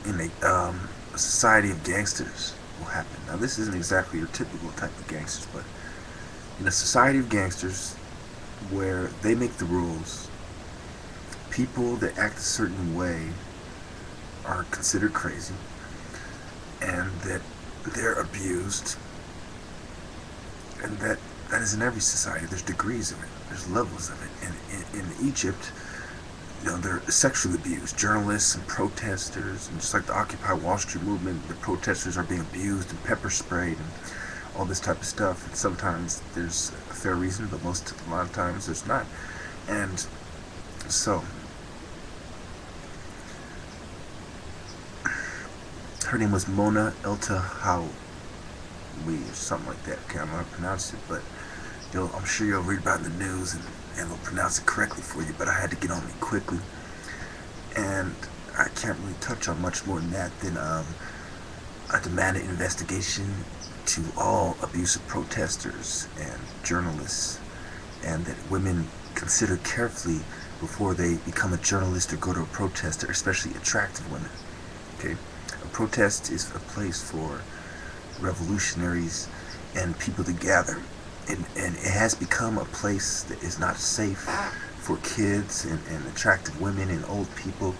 in a society of gangsters will happen. Now, this isn't exactly your typical type of gangsters, but in a society of gangsters where they make the rules, people that act a certain way are considered crazy, and that they're abused, and that is in every society. There's degrees of it. There's levels of it. And in Egypt, they're sexually abused. Journalists and protesters, and just like the Occupy Wall Street movement, the protesters are being abused and pepper sprayed and all this type of stuff. And sometimes there's a fair reason, but a lot of times there's not. And so, her name was Mona Eltahawy or something like that. Okay, I'm gonna pronounce it, but I'm sure you'll read about it in the news and they'll pronounce it correctly for you. But I had to get on it quickly, and I can't really touch on much more than that. Than I demanded an investigation to all abusive protesters and journalists, and that women consider carefully before they become a journalist or go to a protester, especially attractive women. Okay, a protest is a place for revolutionaries and people to gather, and it has become a place that is not safe for kids and attractive women and old people,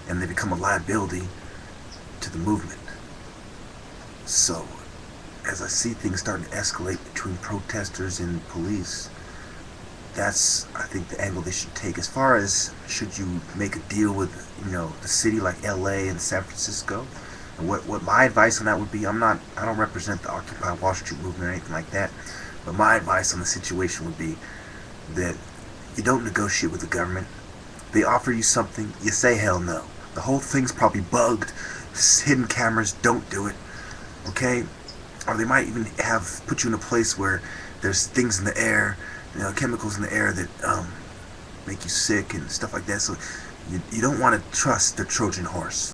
and they become a liability to the movement. So, as I see things starting to escalate between protesters and police, that's, I think, the angle they should take. As far as should you make a deal with, the city like LA and San Francisco, and what my advice on that would be, I don't represent the Occupy Wall Street movement or anything like that, but my advice on the situation would be that you don't negotiate with the government. They offer you something, you say hell no. The whole thing's probably bugged, hidden cameras, don't do it, okay? Or they might even put you in a place where there's things in the air, chemicals in the air that make you sick and stuff like that. So you don't want to trust the Trojan horse.